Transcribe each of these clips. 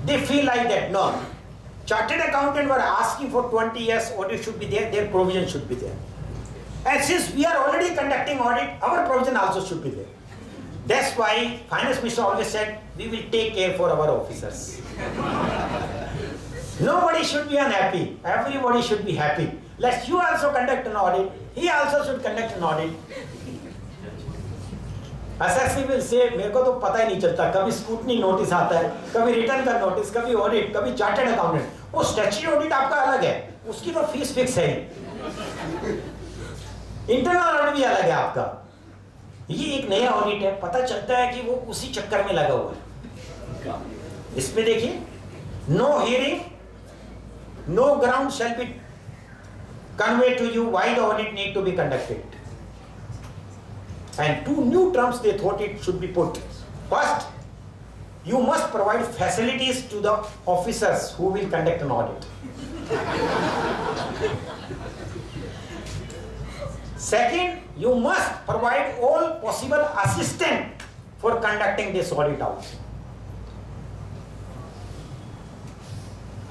They feel like that. No. Chartered accountant were asking for 20 years audit should be there, their provision should be there. And since we are already conducting audit, our provision also should be there. That's why finance minister always said, we will take care for our officers. Nobody should be unhappy. Everybody should be happy. Let you also conduct an audit. He also should conduct an audit. Assessor will say, मेरे को तो पता ही नहीं चलता, कभी scrutiny notice आता है, कभी रिटर्न का नोटिस, कभी ऑडिट, कभी चार्टर्ड अकाउंटेंट. वो स्टैट्यूटरी ऑडिट आपका अलग है, उसकी तो फीस फिक्स है. इंटरनल ऑडिट भी अलग है आपका. ये एक नया ऑडिट है, पता चलता है कि वो उसी चक्कर में लगा हुआ है. इसमें देखिए, no hearing, no ground shall be conveyed to you why the audit need to be conducted. And two new terms they thought it should be put. First, you must provide facilities to the officers who will conduct an audit. Second, you must provide all possible assistance for conducting this audit also.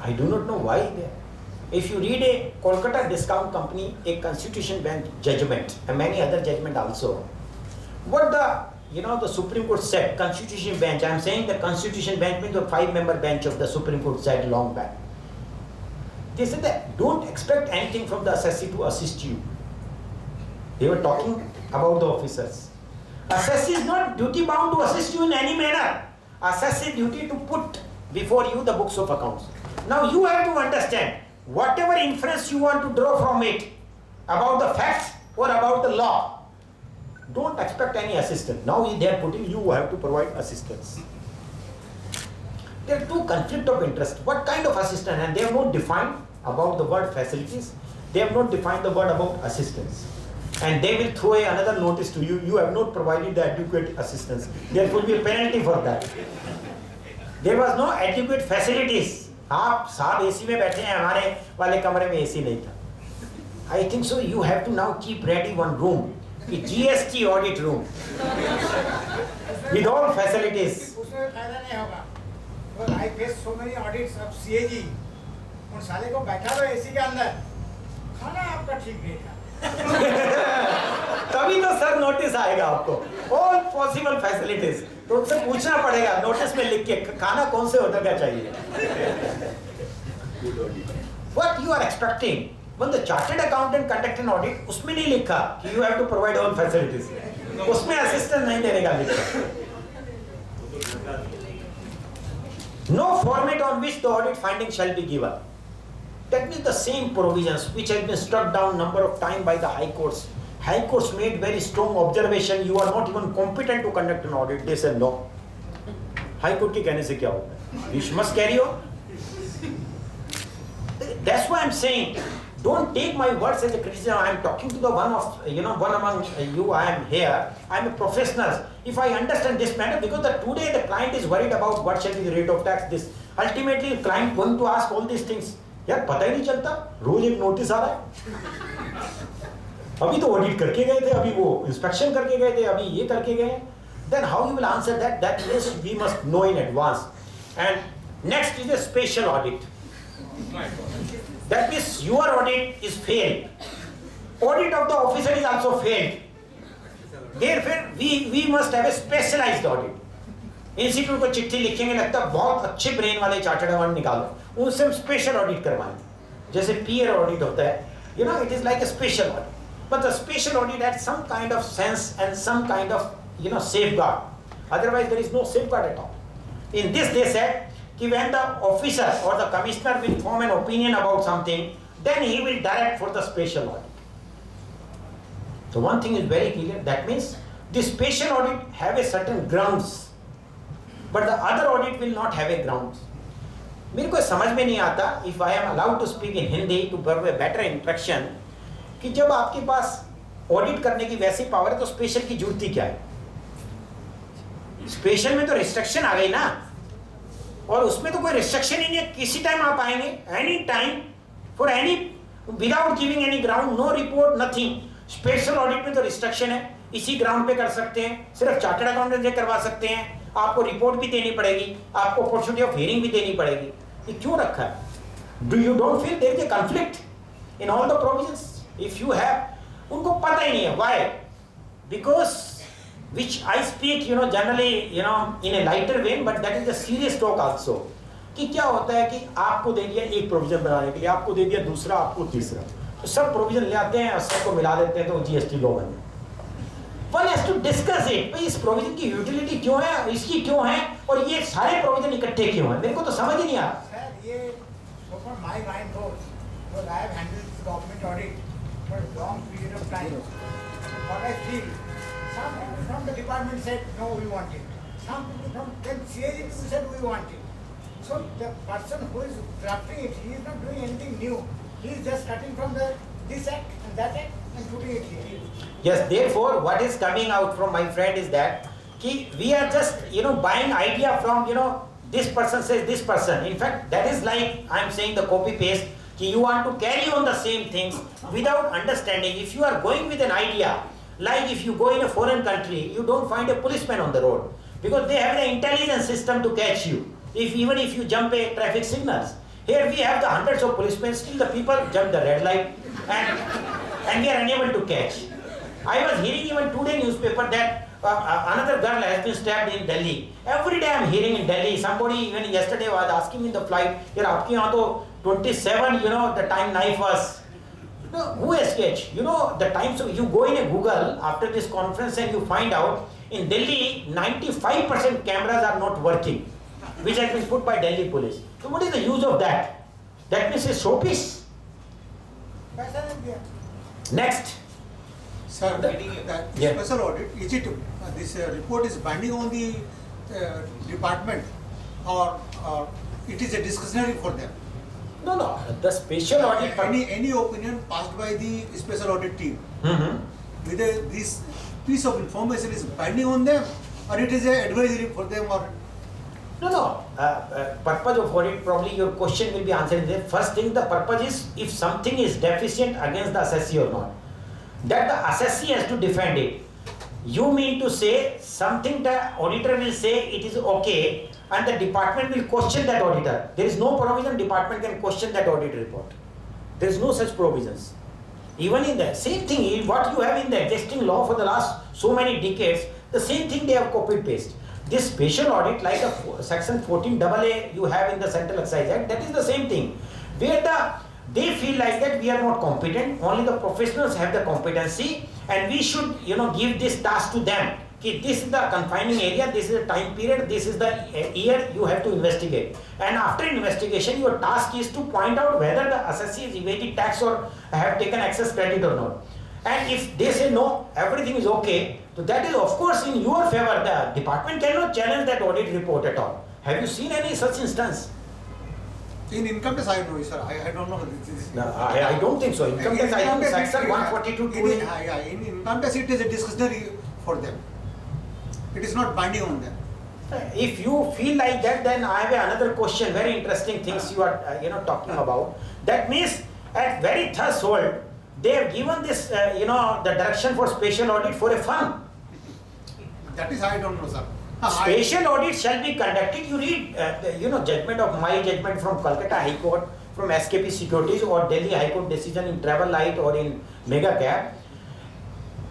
I do not know why they. If you read a Kolkata discount company, a constitution bench judgment, and many other judgment also, what the Supreme Court said, constitution bench, I am saying the constitution bench means the 5-member bench of the Supreme Court said long back. They said that don't expect anything from the assessee to assist you. They were talking about the officers. Assessee is not duty bound to assist you in any manner. Assessee duty to put before you the books of accounts. Now you have to understand, whatever inference you want to draw from it about the facts or about the law, don't expect any assistance. Now they are putting you have to provide assistance. There are two conflicts of interest. What kind of assistance? And they have not defined about the word facilities. They have not defined the word about assistance. And they will throw another notice to you. You have not provided the adequate assistance. There could be a penalty for that. There was no adequate facilities. आप साहब AC में बैठे हैं, हमारे वाले कमरे में AC नहीं था. I think so. You have to now keep ready one room, a GST audit room, with all facilities. उसमें फायदा नहीं होगा. Well, I face so many audits of CAG. उन साले को बैठा दो एसी के अंदर, खाना आपका ठीक नहीं था. तभी तो सर नोटिस आएगा आपको. All possible facilities. तो उनसे पूछना पड़ेगा नोटिस में लिख के खाना कौन से होटल का चाहिए. What you are expecting when the chartered accountant conduct an audit, उसमें नहीं लिखा कि you have to provide all facilities. उसमें assistance नहीं देने का लिखा. No format on which the audit findings shall be given. That means the same provisions which have been struck down number of times by the high courts. High courts made very strong observation. You are not even competent to conduct an audit. They said no. High court के कहने से क्या होगा? You must carry on. That's why I'm saying, don't take my words as a criticism. I am talking to the one among you. I am here. I am a professional. If I understand this matter, because today the client is worried about what shall be the rate of tax. This ultimately the client going to ask all these things. यार पता ही नहीं चलता, रोज एक notice आ रहा है. अभी तो ऑडिट करके गए थे, अभी वो इंस्पेक्शन करके गए थे, अभी ये करके गए. Then how you will answer that? That is we must know in advance. And next is a special audit. That means your audit is failed. Audit of the officer is also failed. Therefore we must have a specialized audit. Institute को चिट्ठी लिखेंगे, लगता है बहुत अच्छे brain वाले chartered accountant निकालो, उनसे हम स्पेशल ऑडिट करवाएंगे. जैसे पीयर ऑडिट होता है, it is like a special audit. But the special audit has some kind of sense and some kind of safeguard. Otherwise there is no safeguard at all. In this they said that when the officer or the commissioner will form an opinion about something, then he will direct for the special audit. So one thing is very clear. That means the special audit have a certain grounds, but the other audit will not have a grounds. मेरे को समझ में नहीं आता, if I am allowed to speak in Hindi to give a better introduction, कि जब आपके पास audit करने की वैसी पावर है तो स्पेशल की जरूरत ही क्या है? स्पेशल में तो रिस्ट्रिक्शन आ गई ना, और उसमें तो कोई रिस्ट्रिक्शन ही नहीं है, किसी टाइम आप आएंगे, any time, without giving any ground, no report, nothing. Special audit में तो रिस्ट्रिक्शन है. इसी ग्राउंड पे कर सकते हैं, सिर्फ चार्टर्ड अकाउंटेंट से करवा सकते हैं, आपको रिपोर्ट भी देनी पड़ेगी, आपको अपॉर्चुनिटी ऑफ हियरिंग भी देनी पड़ेगी। ये क्यों रखा है? Do you don't feel there is a conflict in all the provisions? If you have, उनको पता ही नहीं है why, because which I speak generally in a lighter vein, but that is a serious talk also, कि क्या होता है कि आपको दे दिया एक प्रोविजन बनाने के लिए, आपको दे दिया दूसरा, आपको तीसरा, तो सब प्रोविजन ले आते हैं और सबको मिला देते हैं तो GST लॉ बन जाए। One has to discuss it, भाई इस प्रोविजन की यूटिलिटी क्यों है, इसकी क्यों है, और ये सारे प्रोविजन इकट्ठे क्यों है, मेरे को तो समझ ही नहीं आ रहा। सर ये open my mind goes, because I have handled this government audit for a long period of time. What I feel, some people from the department said no, we want it. Some people from then CAG people said we want it. So the person who is drafting it, he is not doing anything new. He is just cutting from this act and that act and putting it here. Yes, therefore what is coming out from my friend is that we are just buying idea from this person says this person. In fact, that is like I am saying the copy paste. You want to carry on the same things without understanding. If you are going with an idea, like if you go in a foreign country, you don't find a policeman on the road because they have the intelligence system to catch you. Even if you jump a traffic signals, here we have the hundreds of policemen. Still, the people jump the red light, and we are unable to catch. I was hearing even today newspaper that another girl has been stabbed in Delhi. Every day I am hearing in Delhi. Somebody even yesterday was asking in the flight, "Yaar, आपके यहाँ तो 27, the time knife was." No, who has catch? The times you go in a Google after this conference and you find out in Delhi 95% cameras are not working, which has been put by Delhi police. So what is the use of that? That means a showpiece. Next. Sir, that special audit, is it this report is binding on the department or it is a discretionary for them? No. The special audit. Any opinion passed by the special audit team, whether this piece of information is binding on them or it is a advisory for them or. No. Purpose of audit, probably your question will be answered there. First thing, the purpose is if something is deficient against the assessee or not. That the assessee has to defend it. You mean to say something the auditor will say it is okay and the department will question that auditor. There is no provision department can question that audit report. There is no such provisions. Even in the same thing, what you have in the existing law for the last so many decades, the same thing they have copied paste. This special audit, like a section 14AA you have in the Central Excise Act, that is the same thing. Where they feel like that we are not competent, only the professionals have the competency, and we should give this task to them. Okay, this is the confining area, this is the time period, this is the year you have to investigate. And after investigation, your task is to point out whether the assessee is evaded tax or have taken excess credit or not. And if they say no, everything is okay, so that is of course in your favor. The department cannot challenge that audit report at all. Have you seen any such instance? In income tax, I know, sir. I don't know. No, I don't think so. Income tax, I think section 142 in income tax, it is a discretionary for them. It is not binding on them. If you feel like that, then I have another question. Very interesting things you are talking about. That means at very threshold, they have given this the direction for special audit for a fun. That is I don't know, sir. Special audit shall be conducted. You read judgment of my judgment from Calcutta High Court, from SKP Securities or Delhi High Court decision in Travel Light or in Mega Cab.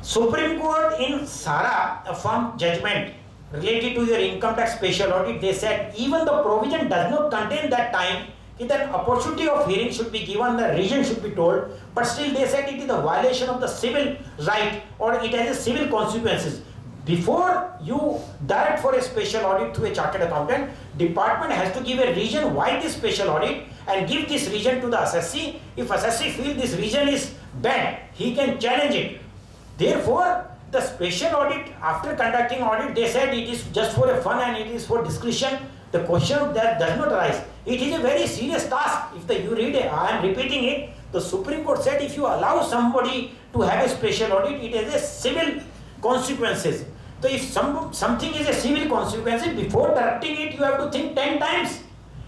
Supreme Court in Sara affirmed judgment related to your income tax special audit. They said even the provision does not contain that time that opportunity of hearing should be given, the reason should be told, but still they said it is a violation of the civil right or it has a civil consequences. Before you direct for a special audit to a chartered accountant, department has to give a reason why this special audit and give this reason to the assessee. If assessee feels this reason is bad, he can challenge it. Therefore, the special audit, after conducting audit, they said it is just for a fun and it is for discretion. The question of that does not arise. It is a very serious task. If you read it, I am repeating it. The Supreme Court said if you allow somebody to have a special audit, it has a civil consequences. So if something is a civil consequence, before directing it, you have to think 10 times.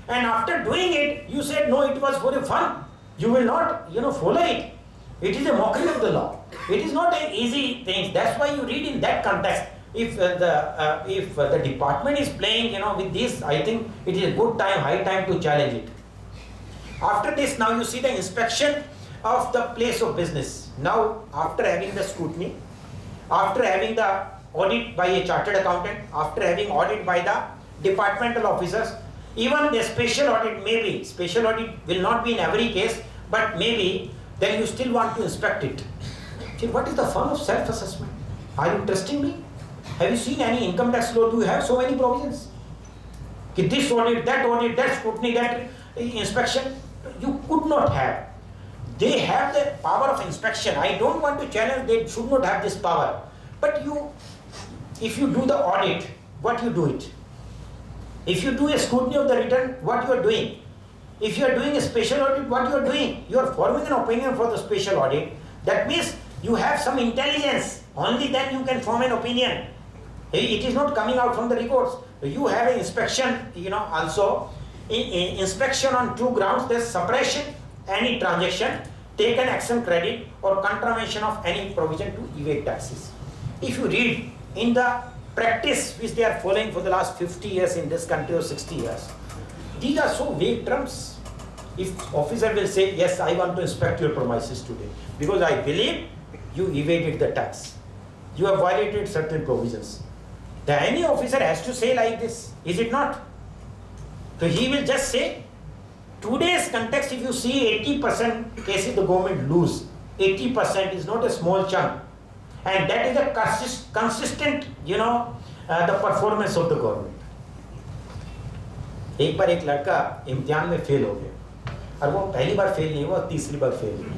And after doing it, you said no, it was for a fun. You will not, follow it. It is a mockery of the law. It is not an easy thing. That's why you read in that context. If the department is playing, with this, I think it is a good time, high time to challenge it. After this, now you see the inspection of the place of business. Now, after having the scrutiny, after having the audit by a chartered accountant, after having audit by the departmental officers, even the special audit, maybe special audit will not be in every case, but maybe then you still want to inspect it. See, what is the fun of self-assessment? Are you trusting me? Have you seen any income tax law? Do you have so many provisions? This audit, that scrutiny, that inspection, you could not have. They have the power of inspection. I don't want to challenge, they should not have this power. But if you do the audit, what you do it? If you do a scrutiny of the return, what you are doing? If you are doing a special audit, what you are doing? You are forming an opinion for the special audit. That means you have some intelligence. Only then you can form an opinion. It is not coming out from the records. You have an inspection, also. Inspection on two grounds. There's suppression, any transaction, take an action credit or contravention of any provision to evade taxes. If you read in the practice which they are following for the last 50 years in this country or 60 years, these are so vague terms. If officer will say, yes, I want to inspect your premises today because I believe you evaded the tax. You have violated certain provisions. Then any officer has to say like this, is it not? So he will just say, today's context, if you see 80% cases the government lose, 80% is not a small chunk. And that is a consistent, the performance of the government. एक बार एक लड़का इम्तिहान में fail हो गया और वो पहली बार फेल नहीं हुआ, तीसरी बार फेल हुआ.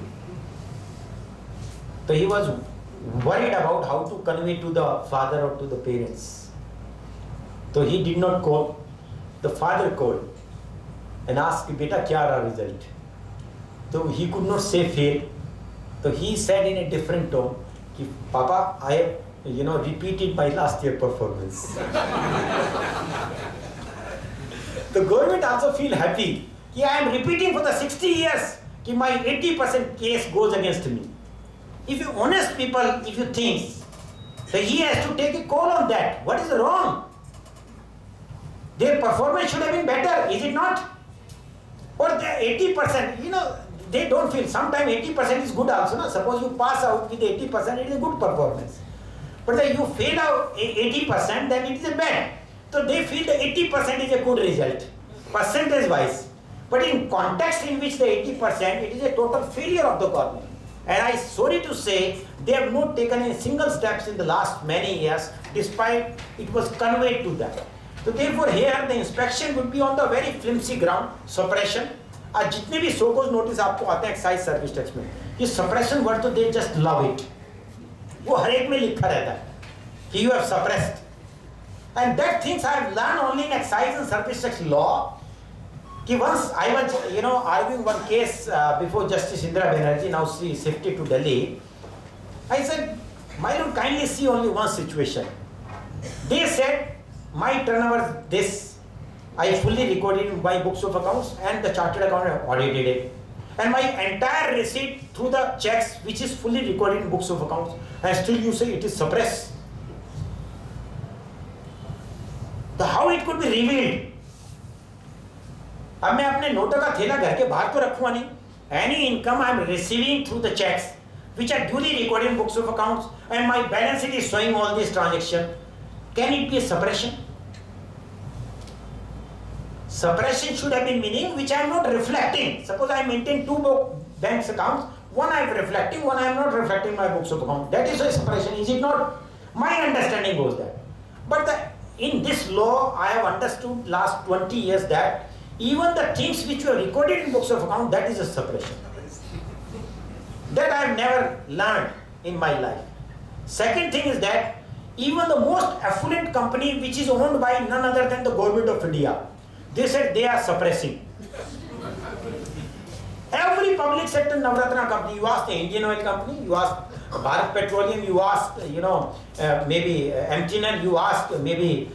So he was worried about how to convey to the father or to the parents. So he did not call. The father called and asked, "Beta, kya raha result?" So he could not say fail. So he said in a different tone, "Papa, I have, repeated my last year performance." The government also feel happy. I am repeating for the 60 years. My 80% case goes against me. If you honest people, if you think, so he has to take a call on that. What is wrong? Their performance should have been better, is it not? Or the 80%, they don't feel. Sometimes 80% is good also. No? Suppose you pass out with 80%, it is a good performance. But if you fail out 80%, then it is a bad. So they feel the 80% is a good result, percentage wise. But in context in which the 80%, it is a total failure of the government. And I sorry to say, they have not taken a single steps in the last many years, despite it was conveyed to them. So therefore here the inspection would be on the very flimsy ground, suppression. आज जितने भी सोकोज notice आपको आते हैं excise service tax में, ये suppression word तो they just love it. वो हर एक में लिखा रहता है कि you have suppressed. And that things I have learned only in excise and service tax law. कि once I was, arguing one case before Justice Indira Banerjee, now she shifted to Delhi. I said, my lord, kindly see only one situation. They said, my turnover this, I fully recorded in my books of accounts and the chartered accountant audited it. And my entire receipt through the checks, which is fully recorded in books of accounts, and still you say it is suppressed. So how it could be revealed? अब मैं अपने नोटों का थैला घर के बाहर तो रखूंगा नहीं. Any income I am receiving through the checks, which are duly recorded in books of accounts, and my balance sheet is showing all these transactions. Can it be a suppression? Suppression should have been meaning which I am not reflecting. Suppose I maintain two bank accounts, one I am reflecting, one I am not reflecting my books of account. That is a suppression, is it not? My understanding goes there. But in this law, I have understood last 20 years that even the things which were recorded in books of account, that is a suppression. That I have never learned in my life. Second thing is that even the most affluent company which is owned by none other than the government of India, they said they are suppressing. Every public sector Navratna company, you ask the Indian Oil Company, you ask Bharat Petroleum, you ask, maybe MTNL, you ask maybe,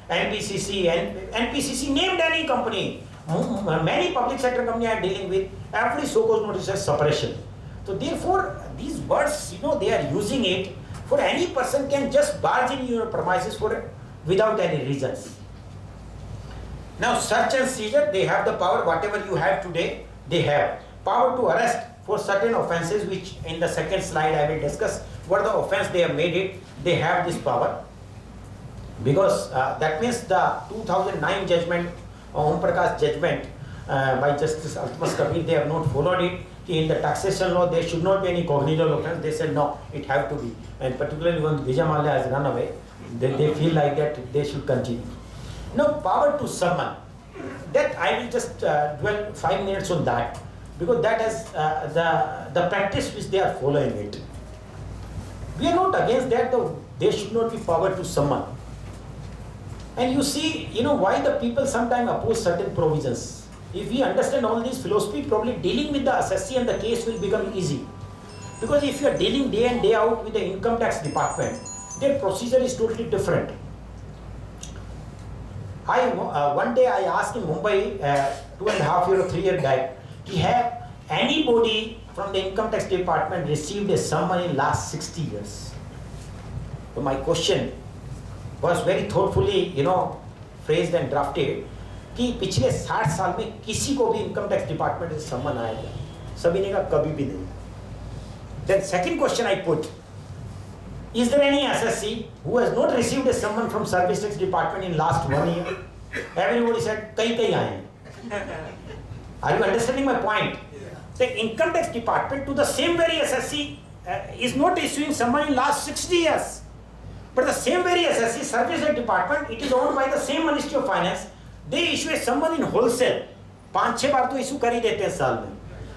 NBCC, NPCC, named any company. Many public sector companies are dealing with every so-called notice as suppression. So therefore, these words, they are using it for any person can just barge in your premises without any reasons. Now search and seizure, they have the power, whatever you have today, they have power to arrest for certain offences, which in the second slide I will discuss what the offence they have made it. They have this power because that means the 2009 judgment, Om Prakash judgment by Justice Altmas Kabir, they have not followed it. In the taxation law there should not be any cognizable offence. They said no, it have to be, and particularly when Vijay Mallya has run away, they feel like that they should continue. Now power to summon, that I will just dwell 5 minutes on that, because that is the practice which they are following it. We are not against that, though there should not be power to summon. And you see, why the people sometimes oppose certain provisions. If we understand all this philosophy, probably dealing with the assessee and the case will become easy. Because if you are dealing day in day out with the income tax department, their procedure is totally different. One day I asked in Mumbai 2.5 years or 3 years back, have anybody from the income tax department received a summon in last 60 years? So my question was very thoughtfully, phrased and drafted कि पिछले 60 साल में किसी को भी income tax department से सम्मन आएगा? सभी ने कहा कभी भी नहीं. Then second question I put, is there any assessee who has not received a summon from service tax department in last 1 year? Everybody said कई आए हैं. Are you understanding my point? The income tax department to the same very assessee is not issuing summon in last 60 years. But the same very assessee, service tax department, it is owned by the same Ministry of Finance. They issue a summon in wholesale. 5-6 बार तो issue कर ही देते हैं साल में.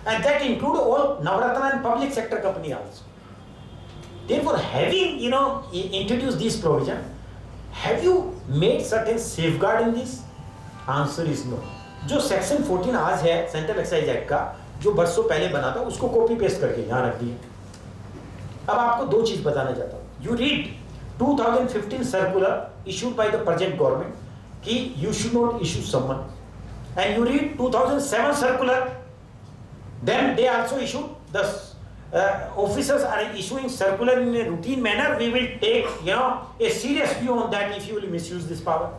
And that include all Navratna and public sector company also. Therefore, having introduced this provision, have you made certain safeguard in this? Answer is no. जो section 14 आज है central excise act का, जो बरसों पहले बना था, उसको कॉपी पेस्ट करके यहाँ रख दिए. अब आपको 2 चीज बताना चाहता हूँ. You read 2015 circular issued by the present government कि you should not issue summon, and you read 2007 circular, then they also issued the officers are issuing circular in a routine manner. We will take a serious view on that if you will misuse this power.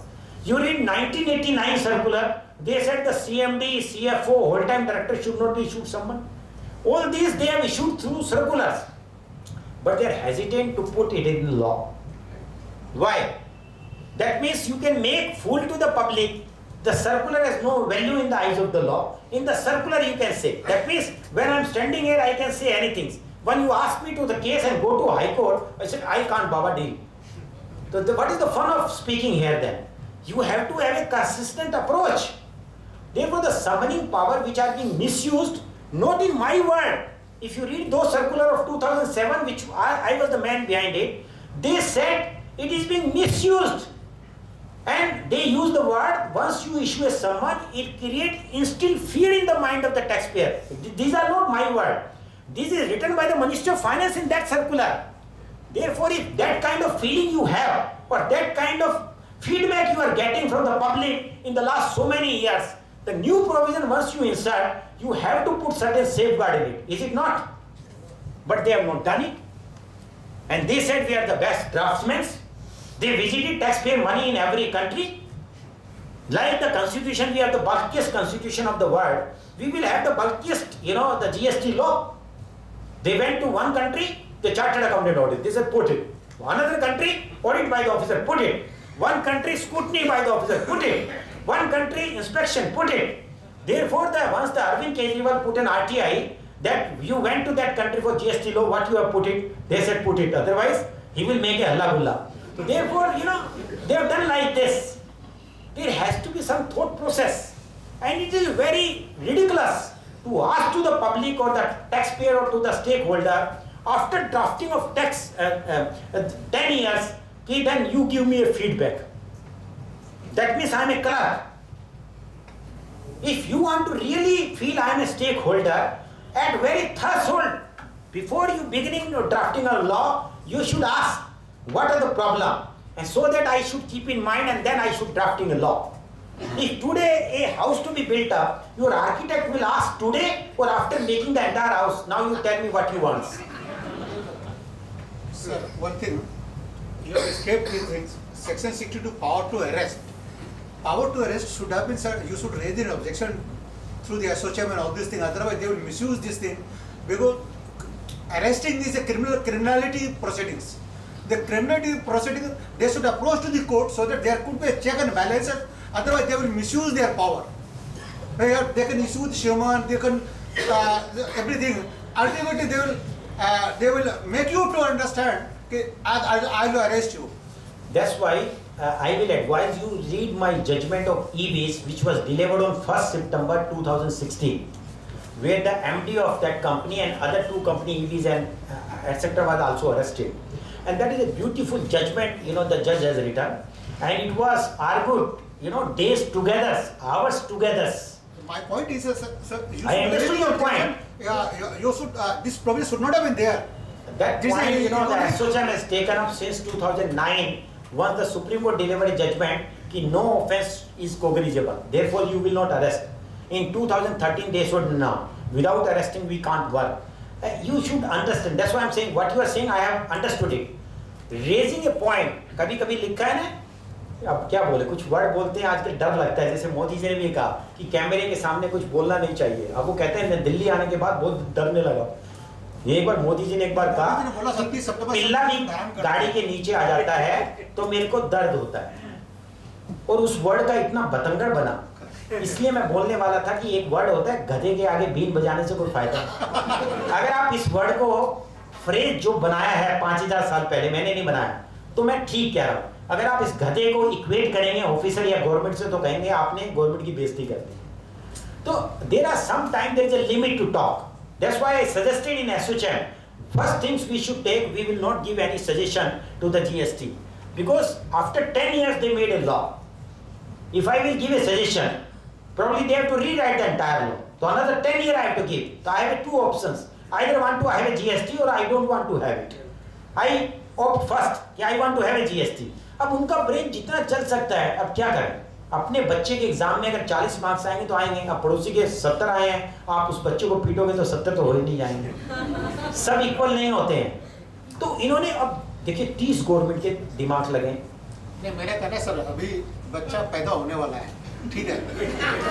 You read 1989 circular, they said the CMD, CFO, whole-time director should not be issued summon. All these they have issued through circulars, but they are hesitant to put it in law. Why? That means you can make fool to the public. The circular has no value in the eyes of the law. In the circular you can say. That means when I am standing here I can say anything. When you ask me to the case and go to High Court, I said I can't Baba deal. So what is the fun of speaking here then? You have to have a consistent approach. Therefore the summoning power which are being misused, not in my word. If you read those circular of 2007, which I was the man behind it, they said it is being misused. And they use the word, once you issue a summon, it creates instant fear in the mind of the taxpayer. These are not my words. This is written by the Ministry of Finance in that circular. Therefore, if that kind of feeling you have, or that kind of feedback you are getting from the public in the last so many years, the new provision, once you insert, you have to put certain safeguard in it. Is it not? But they have not done it. And they said we are the best draftsmen. They visited taxpayer money in every country. Like the constitution, we have the bulkiest constitution of the world. We will have the bulkiest, the GST law. They went to one country, the chartered accountant audit. They said put it. Another country, audit by the officer, put it. One country, scrutiny by the officer, put it. One country, inspection, put it. Therefore, once the Arvind Kejriwal put an RTI, that you went to that country for GST law, what you have put it? They said put it. Otherwise, he will make a halla gulla. So therefore, they have done like this. There has to be some thought process. And it is very ridiculous to ask to the public or the taxpayer or to the stakeholder, after drafting of tax 10 years, then you give me a feedback. That means I am a clerk. If you want to really feel I am a stakeholder, at very threshold, before you beginning drafting a law, you should ask, what are the problem? And so that I should keep in mind and then I should drafting a law. If today a house to be built up, your architect will ask today or after making the entire house, now you tell me what you want. Sir, one thing, you have escaped these things. Section 62, power to arrest. Power to arrest should have been, sir, you should raise an objection through the SOCM and all these things. Otherwise, they will misuse this thing because arresting is a criminality proceedings. The criminality proceedings, they should approach to the court so that there could be a check and balance. Otherwise, they will misuse their power. They can issue the shaman, they can everything. Ultimately, they will make you to understand that I will arrest you. That's why I will advise you read my judgment of EBs, which was delivered on 1st September 2016, where the MD of that company and other two company EBs and etc. was also arrested. And that is a beautiful judgment, the judge has written. And it was argued, days together, hours together. My point is, sir, you I understood your point. You should, this provision should not have been there. That This point, is- the association has taken up since 2009, once the Supreme Court delivered a judgment that no offense is cognizable. Therefore, you will not arrest. In 2013, they said no. Without arresting, we can't work. You should understand. That's why I'm saying what you are saying, I have understood it. Raising a point, कभी-कभी लिखा है ना, अब क्या बोले, कुछ word बोलते हैं आजकल डर लगता है, जैसे मोदी जी ने भी कहा कि कैमरे के सामने कुछ बोलना नहीं चाहिए. अब वो कहते हैं दिल्ली आने के बाद बहुत डरने लगा. ये एक बार मोदी जी ने एक बार कहा, पिल्ला भी गाड़ी के नीचे आ जाता है तो मेरे को दर्द होता है. और उस वर्ड का इतना बतंगड़ बना, इसलिए मैं बोलने वाला था कि एक वर्ड होता है, गधे के आगे बीन बजाने से कोई फायदा नहीं. अगर आप इस वर्ड को फ्रेज जो बनाया है 5000 साल पहले, मैंने नहीं बनाया, तो मैं ठीक कह रहा हूं. अगर आप इस गधे को इक्वेट करेंगे ऑफिसर या गवर्नमेंट से, तो कहेंगे आपने गवर्नमेंट की बेइज्जती कर दी. तो there are some time there is a limit to talk. That's why I suggested in SOCM, first things we should take, we will not give any suggestion to the GST. Because after 10 years they made a law. If I will give a suggestion, probably they have to rewrite the entire law. So another 10 years I have to give. So I have two options. Either want to have a GST or I don't want to have it. I opt first कि I want to have a GST. अब उनका brain जितना चल सकता है, अब क्या करें? अपने बच्चे के एग्जाम में अगर 40 मार्क्स आएंगे तो आएंगे. अब पड़ोसी के 70 आए हैं, आप उस बच्चे को पीटोगे तो 70 तो हो ही नहीं जाएंगे. सब इक्वल नहीं होते हैं. तो इन्होंने अब देखिए 30 गवर्नमेंट के दिमाग लगे. नहीं, मेरा कहना सर, अभी बच्चा पैदा होने वाला है, ठीक है,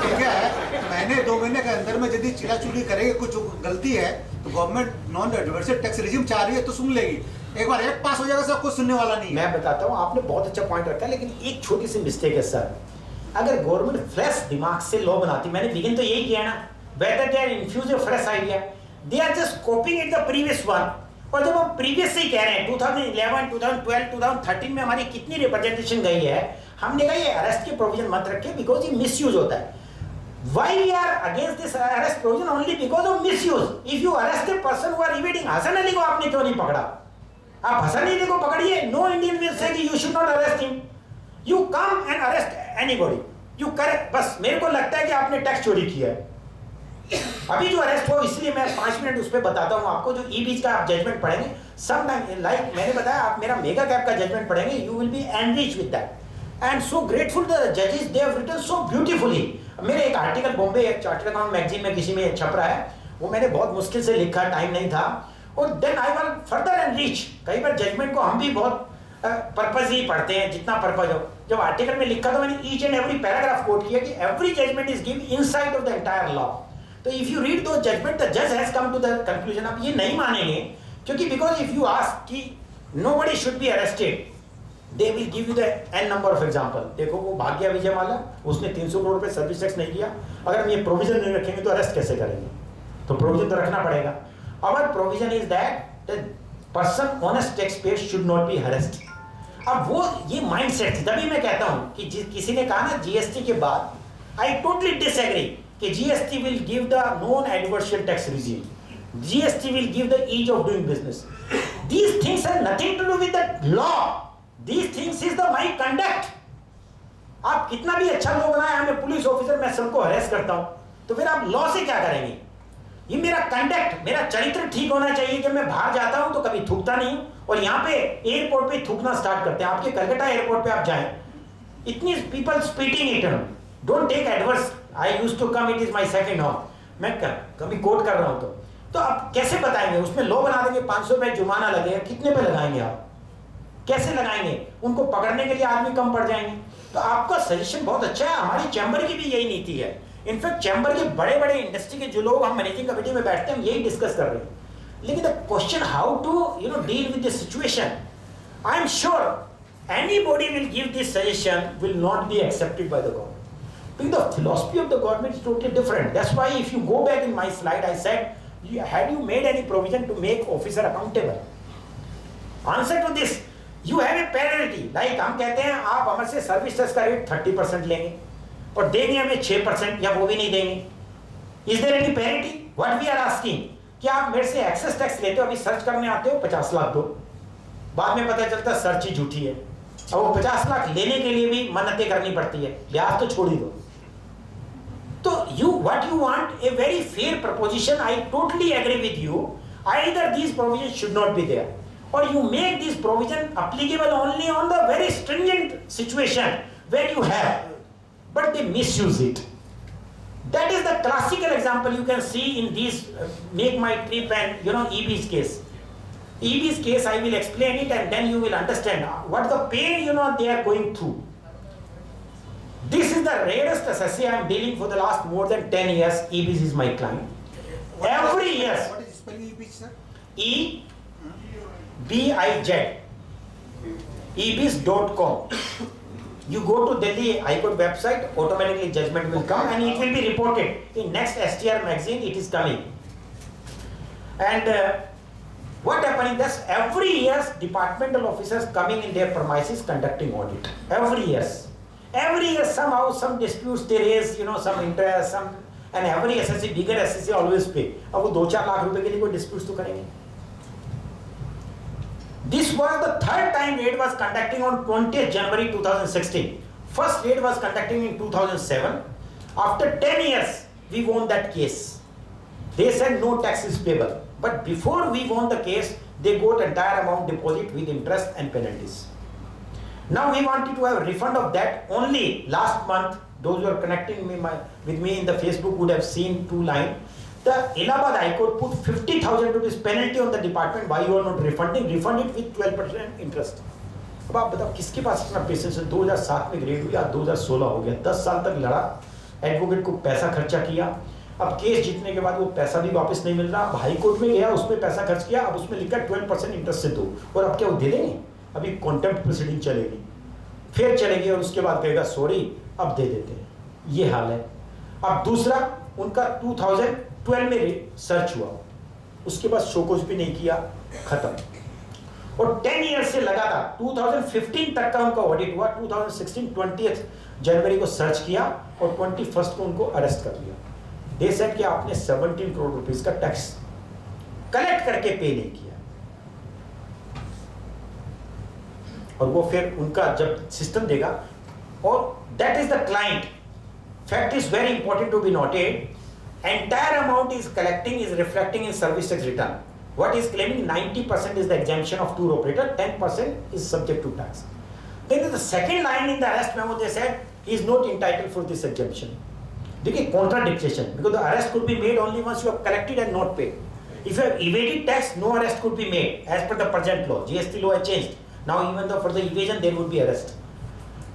तो क्या है, महीने 2 महीने के अंदर में यदि चिराचुरी करेंगे, कुछ गलती है तो government non adversary tax regime चाह रही है तो सुन लेगी. एक बार एक पास हो जाएगा सब कुछ सुनने वाला नहीं. मैं बताता हूँ, आपने बहुत अच्छा पॉइंट रखा, लेकिन एक छोटी सी मिस्टेक है सर. अगर गवर्नमेंट फ्रेश दिमाग से लॉ बनाती, मैंने बिगिन तो यही किया ना, whether they are infuse a fresh idea, they are just copying it the previous one. और जब हम प्रीवियस से ही कह रहे हैं 2011, 2012, 2013 में हमारी कितनी रिप्रेजेंटेशन गई है, हमने कहा ये अरेस्ट के प्रोविजन मत रखे बिकॉज ये मिसयूज होता है. Why we are against this arrest provision? Only because of misuse. If you arrest a person who are evading, Hasan Ali को आपने क्यों नहीं पकड़ा? आप हसन अली को पकड़िए. No Indian will say कि you should not arrest him. You come and arrest anybody. You correct. बस मेरे को लगता है कि आपने टैक्स चोरी किया है. अभी जो अरेस्ट हो, इसलिए मैं 5 मिनट उस पर बताता हूँ आपको. जो ई बीच का आप जजमेंट पढ़ेंगे, सम टाइम लाइक मैंने बताया, आप मेरा मेगा कैप का जजमेंट पढ़ेंगे, you will be enrich with that. And so grateful the जजेस, they have written so beautifully. मेरे एक आर्टिकल बॉम्बे एक चार्टर्ड अकाउंट मैगजीन में किसी में छप रहा है, वो मैंने बहुत मुश्किल से लिखा, टाइम नहीं था. और then I will further enrich. कई बार जजमेंट को हम भी बहुत पर्पज ही पढ़ते हैं, जितना पर्पज हो. जब आर्टिकल में लिखा तो मैंने each and every paragraph quote किया कि every judgement is give insight of the entire law. तो इफ यू रीड दो जजमेंट, द जज has come to the conclusion. आप ये नहीं मानेंगे, क्योंकि बिकॉज इफ यू आस्क कि nobody should be arrested, they will give you the N number of example. देखो वो भाग्य विजय माला, उसने 300 करोड़ रुपए सर्विस टैक्स नहीं दिया. अगर हम ये प्रोविजन नहीं रखेंगे तो अरेस्ट कैसे करेंगे? तो प्रोविजन तो रखना पड़ेगा. Our provision is that the person honest taxpayer should not be harassed. अब वो ये माइंडसेट, तभी मैं कहता हूं कि किसी ने कहा ना जीएसटी के बाद, आई टोटली डिसएग्री कि GST will give the non adversarial tax regime. GST will give the ease of doing business. These things have nothing to do with the law. These things is the my conduct. आप कितना भी अच्छा law बनाए, हमें police officer, मैं सबको हरेस करता हूं, तो फिर आप लॉ से क्या करेंगे? ये मेरा कंडक्ट, मेरा चरित्र ठीक होना चाहिए. जब मैं बाहर जाता हूं तो कभी थूकता नहीं. और यहाँ पे एयरपोर्ट पे थूकना स्टार्ट करते हैं. आपके कलकत्ता एयरपोर्ट पे आप जाएं, इतनी people spitting it. Don't take adverse. I used to come, it is my second home. मैं कभी कोट कर रहा हूं तो तो आप कैसे बताएंगे? उसमें लो बना देंगे, 500 रुपए जुर्माना लगेगा, कितने पे लगाएंगे आप? कैसे लगाएंगे? उनको पकड़ने के लिए आदमी कम पड़ जाएंगे। तो आपका सजेशन बहुत अच्छा है, हमारी चैम्बर की भी यही नीति है। इनफैक्ट चैम्बर के बड़े बड़े इंडस्ट्री के जो लोग हम मैनेजिंग कमेटी में बैठते हैं, हम यही डिस्कस कर रहे हैं। लेकिन the question how to deal with the situation, I am sure anybody will give this suggestion will not be accepted by the government. Because the philosophy of the government is totally different. That's why if you go back in my slide, I said, had you made any provision to make officer accountable? Answer to this, you have a penalty. Like हम कहते हैं आप हमारे से service tax का rate 30% लेंगे और देंगे हमें 6% या वो भी नहीं देंगे. Is there any penalty? What we are asking कि आप मेरे से एक्सेस टैक्स लेते हो, अभी सर्च करने आते हो 50 लाख दो, बाद में पता चलता सर्च ही झूठी है, और वो 50 लाख लेने के लिए भी मन्नतें करनी पड़ती है, ब्याज तो छोड़ ही दो. तो what you want, a very fair proposition, I totally agree with you. Either these provisions should not be there, or you make these provisions applicable only on the very stringent situation where you have, but they misuse it. That is the classical example you can see in these make my trip and EB's case. EB's case, I will explain it and then you will understand what the pain they are going through. This is the rarest assessee I am dealing for the last more than 10 years. EB's is my client. Every year. What is the spelling EB's, sir? EBIZ. EB's.com. You go to Delhi High Court website, automatically judgment will come and it will be reported. In next STR magazine, it is coming. And what happening is every year departmental officers coming in their premises conducting audit. Every year somehow some disputes they raise, some interest, and every SSC, bigger SSC always pay. अब वो 2-4 लाख रुपए के लिए कोई disputes तो करेंगे. This was the third time raid was conducting on 20th January 2016. First raid was conducting in 2007. After 10 years, we won that case. They said no tax is payable. But before we won the case, they got entire amount deposit with interest and penalties. Now we wanted to have a refund of that. Only last month, those who are connecting with me in the Facebook would have seen 2 lines. The Allahabad High Court put 50,000 rupees penalty on the department. Why you are not refunding? Refund it with 12% interest. अब आप बताओ किसके पास इतना patience है? 2007 में grade हुई, आज 2016 हो गया, 10 साल तक लड़ा, एडवोकेट को पैसा खर्चा किया, अब केस जीतने के बाद वो पैसा भी वापस नहीं मिल रहा, अब हाई कोर्ट में गया, उसमें पैसा खर्च किया, अब उसमें लिखा 12% इंटरेस्ट से दो, और अब क्या वो दे देंगे? अभी कॉन्टेम्प्ट प्रोसीडिंग चलेगी, फिर चलेगी और उसके बाद कहेगा सॉरी अब दे देते हैं. ये हाल है. अब दूसरा उनका 2012 में सर्च हुआ, उसके बाद शोकोज भी नहीं किया, खत्म. और 10 ईयर से लगातार 2015 तक का उनका ऑडिट हुआ. 2016 20 जनवरी को सर्च किया और 21 को उनको अरेस्ट कर लिया. दे सेड कि आपने 17 करोड़ रुपीस का टैक्स कलेक्ट करके पे नहीं किया. और वो फिर उनका जब सिस्टम देगा, और that is the client. Fact is very important to be noted. Entire amount is collecting is reflecting in service tax return. What is claiming 90% is the exemption of tour operator, 10% is subject to tax. Then the second line in the arrest memo they said he is not entitled for this exemption. देखिए contradiction, because the arrest could be made only once you have collected and not paid. If you have evaded tax, no arrest could be made as per the present law. GST law has changed. Now even though for the evasion there would be arrest.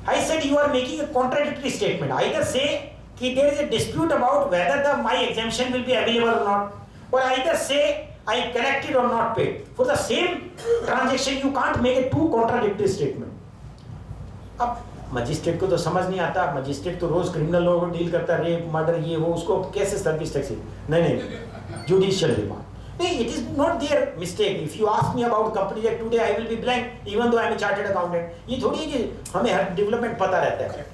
I said you are making a contradictory statement. Either say कि there is a dispute about whether my exemption will be available or not, or either say I collected or not paid. For the same transaction you can't make a 2 contradictory statement. अब magistrate को तो समझ नहीं आता. Magistrate तो रोज criminal लोगों को deal करता है, रेप मर्डर ये वो, उसको कैसे सर्विस टैक्स? नहीं, जुडिशियल रिमांड. नहीं, it is not their mistake. If you ask me about company that today I will be blank, even though I am a chartered accountant. ये थोड़ी है कि हमें हर डेवलपमेंट पता रहता है.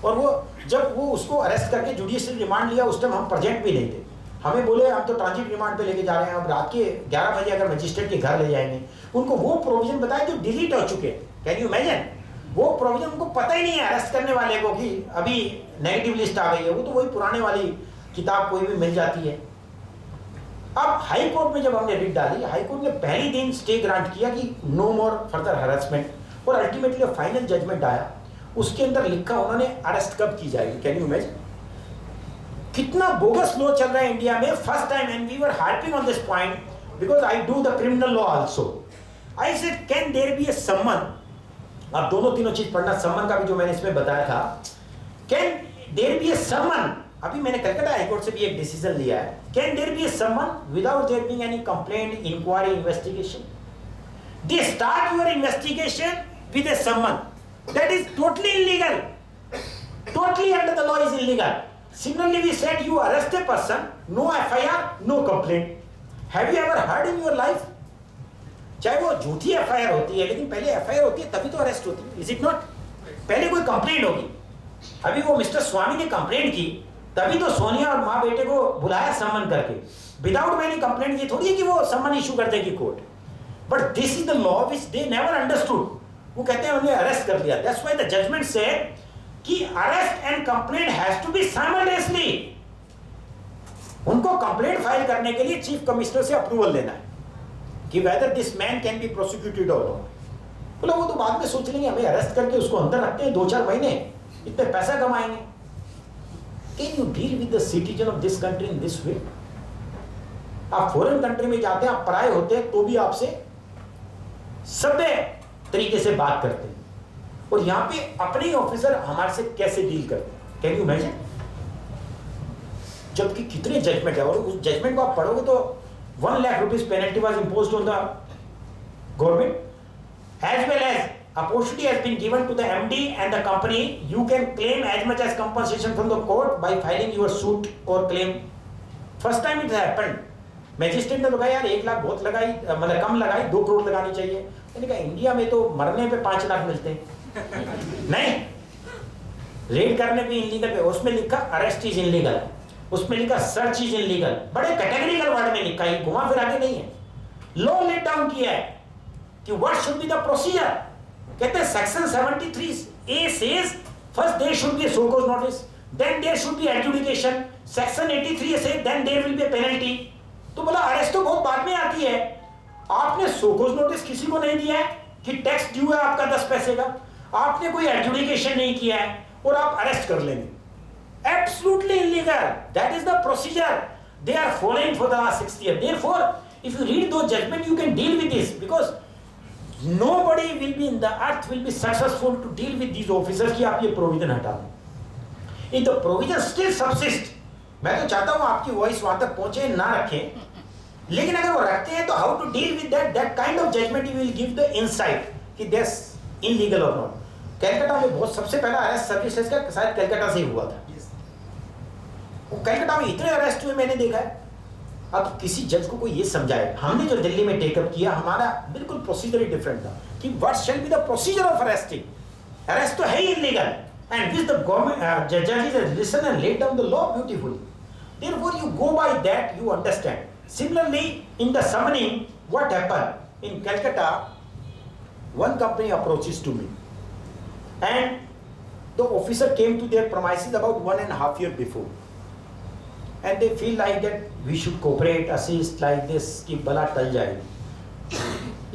और वो जब वो उसको अरेस्ट करके जुडिशियल रिमांड लिया, उस टाइम हम प्रेजेंट भी नहीं थे. हमें बोले हम तो ट्रांजिट रिमांड पे लेके जा रहे हैं, अब रात के 11 बजे अगर मजिस्ट्रेट के घर ले जाएंगे. उनको वो प्रोविजन बताए जो डिलीट हो चुके हैं. Can you imagine? वो प्रोविजन उनको पता ही नहीं है अरेस्ट करने वाले को कि अभी नेगेटिव लिस्ट आ गई है. वो तो वही पुराने वाली किताब कोई भी मिल जाती है. अब हाई कोर्ट में जब हमने रिट डाली, हाई कोर्ट ने पहले दिन स्टे ग्रांट किया कि नो मोर फर्दर हरासमेंट, और अल्टीमेटली फाइनल जजमेंट आया. उसके अंदर लिखा उन्होंने अरेस्ट कब की जाएगी. Can you imagine? कितना बोगस लॉ चल रहा है इंडिया में. First time and we were harping on this point because I do the criminal law also. I said can there be a summon. आप दोनों तीनों चीज पढ़ना. सम्मन का भी जो मैंने इसमें बताया था. कैन देयर बी ए सम्मन. अभी मैंने कलकत्ता हाईकोर्ट से भी एक डिसीजन लिया है. Can there be a summon without there being any complaint, inquiry, investigation. They start your investigation with a summon. That is totally illegal. Totally under the law is illegal. Similarly, we said you arrest a person, no FIR, no complaint. Have you ever heard in your life? चाहे वो झूठी FIR होती है, लेकिन पहले FIR होती है तभी तो अरेस्ट होती है. Is it not? पहले कोई कंप्लेंट होगी. अभी वो मिस्टर स्वामी ने कंप्लेंट की, तभी तो सोनिया और माँ बेटे को बुलाया सम्मन करके. विदाउट मैंने कंप्लेंट की थोड़ी है कि वो सम्मन इशू कर देगी court. But this is the law which they never understood. वो कहते हैं उन्हें अरेस्ट कर दिया. दैट्स व्हाई द जजमेंट से कि arrest and complaint has to be simultaneously. उनको कंप्लेंट फाइल करने के लिए चीफ कमिश्नर से अप्रूवल लेना है कि whether this man can be prosecuted और नॉट. बोला वो तो बाद में सोच लेंगे, हमें अरेस्ट करके उसको अंदर रखते हैं 2-4 महीने, इतने पैसा कमाएंगे. Can you deal with the citizen of this country in this way? आप फॉरेन कंट्री में जाते हैं, आप पराये होते हैं तो भी आपसे सभ्य तरीके से बात करते हैं, और यहां पे अपने ही ऑफिसर हमारे से कैसे डील करते हैं. Can you imagine? जबकि कितने जजमेंट है, और उस जजमेंट को आप पढ़ोगे तो 1 lakh rupees penalty was imposed on the government as well as opportunity has been given to the MD and the company. You can claim as much as compensation from the court by filing your suit or claim. First time it happened. Magistrate ने तो कहा यार 1 लाख बहुत लगाई, मतलब कम लगाई, 2 करोड़ लगानी चाहिए. मैंने कहा इंडिया में तो मरने पे 5 लाख मिलते हैं. नहीं, रेड करने पे इनलीगल पे उसमें लिखा अरेस्ट इज इनलीगल, उसमें लिखा सर्च इज इनलीगल. बड़े कैटेगरिकल वर्ड में लिखा है, घुमा फिरा के नहीं है. लॉ लेट डाउन किया है कि what should be the procedure. कहते हैं section 73A says first there should be a show cause notice, then there should be adjudication. Section 83 says then there will be a penalty. तो बोला arrest तो बहुत बाद में आती है. आपने शो कॉज नोटिस किसी को नहीं दिया है कि टैक्स ड्यू है आपका 10 पैसे का, आपने कोई एडजुडिकेशन नहीं किया है और आप अरेस्ट कर लेंगे. Absolutely illegal. That is the procedure they are following for the last 60 years. Therefore, if you read those judgments, you can deal with this because nobody will be in the earth will be successful to deal with these officers कि आप ये provision हटा दें. If the provision still subsist, मैं तो चाहता हूँ आपकी वॉइस वहां तक पहुंचे ना रखें, लेकिन अगर वो रखते हैं तो how to deal with that kind of judgement you will give the insight कि दैट्स इनलीगल और नॉट. कलकत्ता में बहुत सबसे पहला अरेस्ट सर्विसेज का शायद कलकत्ता से ही हुआ था. वो कलकत्ता में इतने अरेस्ट हुए मैंने देखा है. अब किसी जज को कोई ये समझाए, हमने जो दिल्ली में टेकअप किया हमारा बिल्कुल प्रोसीजर ही डिफरेंट था कि what shall be the procedure of arresting. Arrest तो है ही illegal and which the government जजेस has listen and laid down the law beautifully. Therefore you go by that, you understand. Similarly, in the summoning, what happened in Calcutta? One company approaches to me, and the officer came to their premises about 1.5 years before, and they feel like that we should cooperate, assist like this, कि बला टल जाएगी.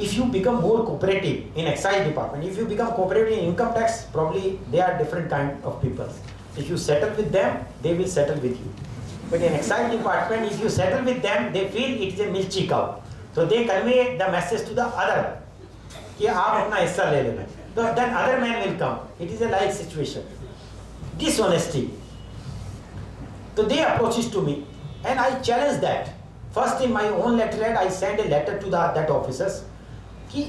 If you become more cooperative in excise department, if you become cooperative in income tax, probably they are different kind of people. If you settle with them, they will settle with you. But in excise department, if you settle with them, they feel it is a milky cow. So they convey the message to the other कि आप अपना हिस्सा ले लेना. So then other man will come. It is a like situation. Dishonesty. So they approaches to me, and I challenge that. First in my own letterhead, I send a letter to that officers कि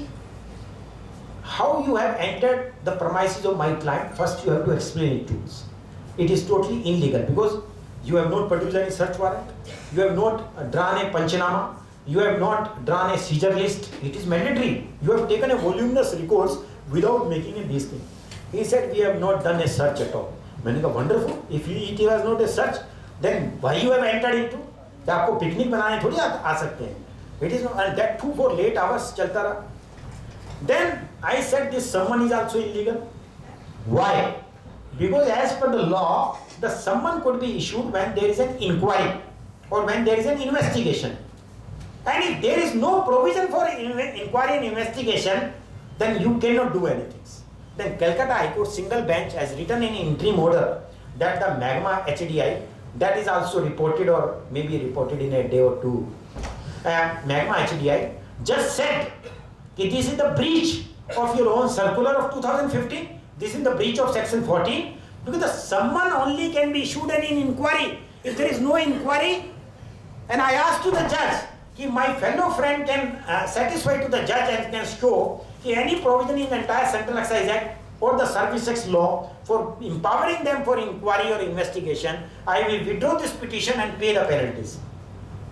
how you have entered the premises of my client. First you have to explain it to us. It is totally illegal because you have not produced any search warrant, you have not drawn a panchanama, you have not drawn a seizure list. It is mandatory. You have taken a voluminous records without making a these things. He said we have not done a search at all. मैंने कहा wonderful. If it was not a search, then why you have entered into? तो आपको picnic बनाने थोड़ी आ सकते हैं. It is not, and that too for late hours चलता रहा. Then I said this summon is also illegal. Why? Because as per the law, the summon could be issued when there is an inquiry or when there is an investigation. And if there is no provision for inquiry and investigation, then you cannot do anything. Then Calcutta High Court single bench has written in interim order that the Magma HDI That is also reported or maybe reported in a day or two. Magma HDI just said that this is the breach of your own circular of 2015. This is the breach of section 14 because the summon only can be issued an inquiry. If there is no inquiry, and I asked to the judge, if my fellow friend can satisfy to the judge and can show any provision in the entire Central Excise Act or the Service Tax law for empowering them for inquiry or investigation, I will withdraw this petition and pay the penalties.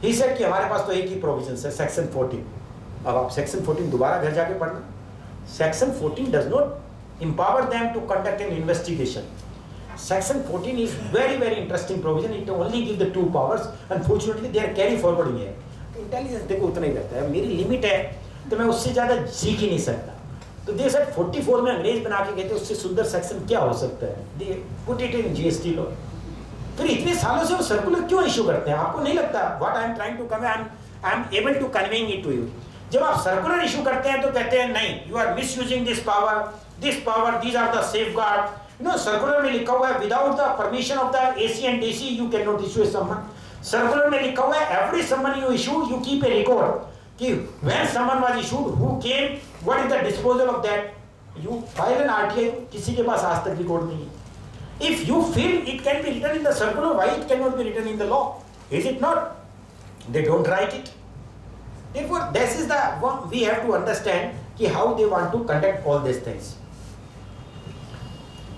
He said कि हमारे पास तो एक ही provision है, section 14. अब आप section 14 दोबारा घर जाके पढ़ना. Section 14 does not empower them to conduct an investigation. Section 14 is very very interesting provision. It only gives the two powers. Unfortunately, they are carry forwarding here. Intelligence देखो उतना ही रहता है. मेरी limit है, तो मैं उससे ज़्यादा सीख ही नहीं सकता. तो दे सेड 44 में अंग्रेज बना के गए थे, उससे सुंदर सेक्शन क्या हो सकता है? They put it in GST law. फिर इतने सालों से वो सर्कुलर क्यों इशू करते हैं? आपको नहीं लगता? What I am trying to convey, I am able to conveying it to you. जब आप सर्कुलर इशू करते हैं तो कहते हैं नहीं, you are misusing this power, these are the safeguard. You know, circular में लिखा हुआ है without the permission of the AC and DC you can not issue a summon. Circular में लिखा हुआ है every summon you issue you keep a record कि when summon was issued, who came, what is the disposal of that. You file an RTI. किसी के पास आज तक record नहीं है. If you feel it can be written in the circular, why it cannot be written in the law? Is it not? They don't write it. Therefore, this is the one we have to understand ki how they want to conduct all these things.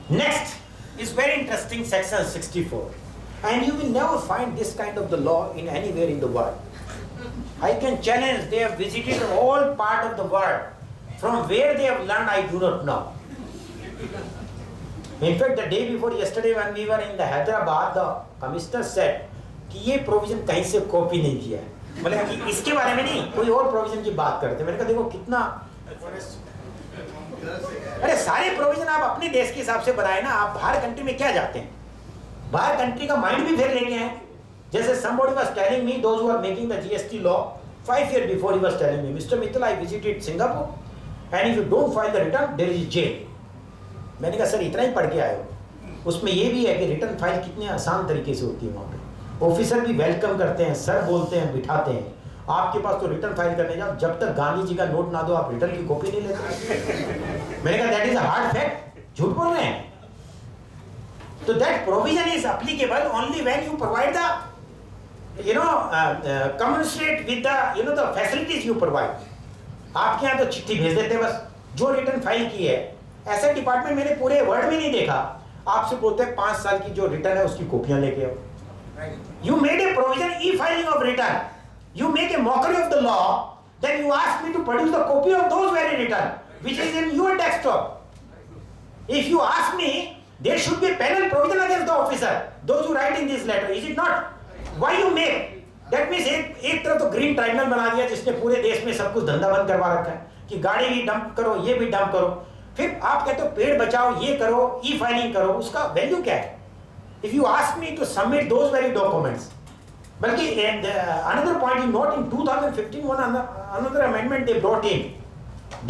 Next is very interesting, section 64. And you will never find this kind of the law in anywhere in the world. I can challenge, they have visited all part of the world. From where they have learned, I do not know. In fact, the day before yesterday when we were in the Hyderabad, the commissioner said कि ये provision कहीं से copy नहीं किया है. मतलब कि इसके बारे में नहीं, कोई और provision की बात करते. मैंने कहा देखो कितना, अरे सारे provision आप अपने देश के हिसाब से बनाए ना. आप बाहर कंट्री में क्या जाते हैं? बाहर कंट्री का माइंड भी फिर लेके हैं. जैसे somebody was telling me, those who are making the GST law, 5 years before he was telling me, Mr. Mittal, I visited Singapore, and if you don't file the return, there is jail. मैंने कहा sir इतना ही पढ़ के आए हो? उसमें ये भी है कि रिटर्न फाइल कितने आसान तरीके से होती है वहाँ पे. ऑफिसर भी वेलकम करते हैं, सर बोलते हैं, बिठाते हैं. आपके पास तो रिटर्न फाइल करने जाओ, जब तक गांधी जी का नोट ना दो आप रिटर्न की कॉपी नहीं लेते. मैंने कहा that is a hard fact. झूठ बोल रहे हैं. तो that provision is applicable only when you provide the commensurate with the the facilities you provide. आपके यहाँ तो चिट्ठी भेज देते बस, जो रिटर्न फाइल की है. ऐसा डिपार्टमेंट मैंने पूरे वर्ल्ड में नहीं देखा. आपसे बोलते हैं 5 साल की जो रिटर्न है उसकी कॉपियां लेके आओ. You made a provision e-filing of return. You make a mockery of the law, then you ask me to produce the copy of those very return which is in your desktop. If you ask me, there should be penal provision against the officer those who write in this letter. Is it not? Why you make that means एक तरफ तो green tribunal बना दिया जिसने पूरे देश में सब कुछ धंधा बंद करवा रखा है कि गाड़ी भी डंप करो, ये भी डंप करो. फिर आप कहते हो पेड़ बचाओ, ये करो, e-filing करो. उसका वैल्यू क्या है? If you ask me to submit those very documents. बल्कि another point you note in 2015 one another amendment they brought in.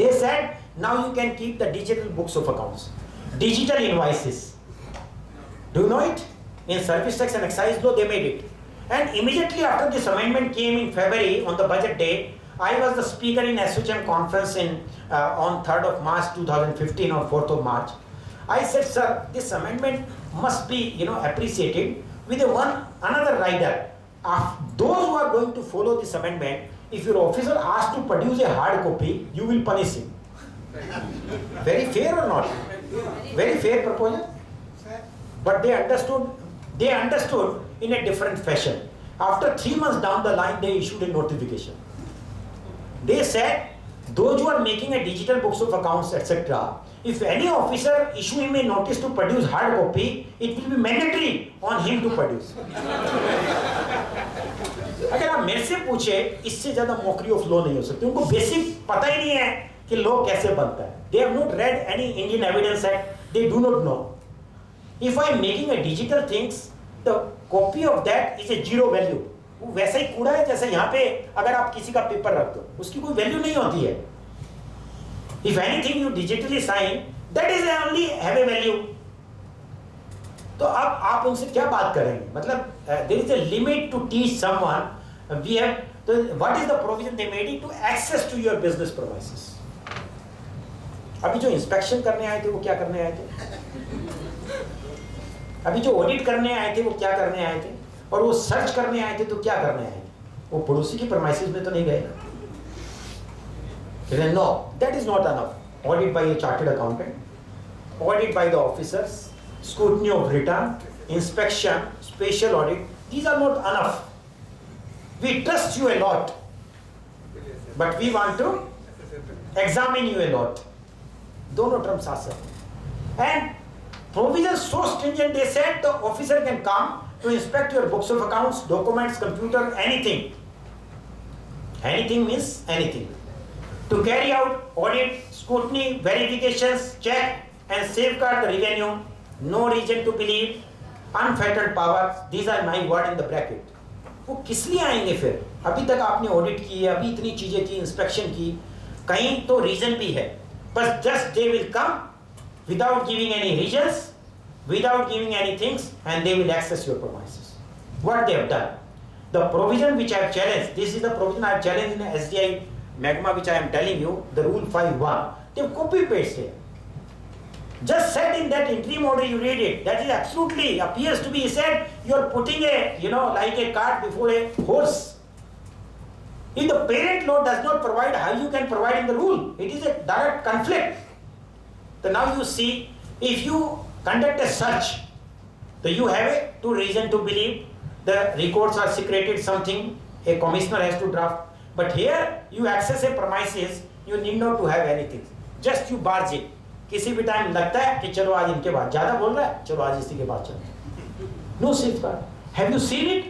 They said now you can keep the digital books of accounts, digital invoices. Do you know it? In service tax and excise law they made it. And immediately after this amendment came in February on the budget day, I was the speaker in SHM conference on 3rd of March 2015 or 4th of March. I said, sir, this amendment must be appreciated with another rider. Those who are going to follow this amendment, if your officer asks to produce a hard copy, you will punish him. Very fair or not? Very fair proposal. But they understood in a different fashion. After 3 months down the line, they issued a notification. They said, those who are making a digital books of accounts, etc., if any officer issue him a notice to produce hard copy, it will be mandatory on him to produce. अगर आप मेरे से पूछे, इससे ज्यादा mockery of law नहीं हो सकती. उनको बेसिक पता ही नहीं है कि लॉ कैसे बनता है. They have not read any Indian Evidence Act. They do not know. If I am making a digital things, the copy of that is a zero value. वो वैसा ही कूड़ा है जैसे यहाँ पे अगर आप किसी का पेपर रख दो, उसकी कोई वैल्यू नहीं होती है. If anything you digitally sign, that is only have a value. तो अब आप उनसे क्या बात करेंगे? मतलब there is a limit to teach someone, we have, तो what is the provision they made to access to your business premises? अभी जो इंस्पेक्शन करने आए थे वो क्या करने आए थे? अभी जो ऑडिट करने आए थे वो क्या करने आए थे? और वो सर्च करने आए थे तो क्या करने आए थे? वो पड़ोसी की प्रोमाइसेस में तो नहीं गए ना? No, that is not enough. Audit by a chartered accountant, audit by the officers, scrutiny of return, inspection, special audit, these are not enough. We trust you a lot, but we want to examine you a lot. दोनों terms साथ साथ. And provisions so stringent, they said the officer can come to inspect your books of accounts, documents, computer, anything. Anything means anything. To carry out audit, scrutiny, verifications, check and safeguard the revenue. No reason to believe. Unfettered powers. These are my word in the bracket. वो किस लिए आएंगे फिर? अभी तक आपने audit की है, अभी इतनी चीजें की, इंस्पेक्शन की, कहीं तो रीजन भी है, बस just they will come without giving any reasons, without giving any things, and they will access your premises. What they have done? The provision which I have challenged, this is the provision I have challenged in SDI Magma, which I am telling you, the rule 5.1. They have copy pasted. Just said in that interim order, you read it. That is absolutely appears to be said. You are putting a, like a cart before a horse. If the parent law does not provide, how you can provide in the rule? It is a direct conflict. So now you see, if you conduct a search, so you have a two reason to believe the records are secreted, something a commissioner has to draft. But here you access a premises, you need not to have anything. Just you barge it. किसी भी time लगता है कि चलो आज इनके बाद ज्यादा बोल रहा है, चलो आज इसी के बाद चलो. No safeguard. Have you seen it?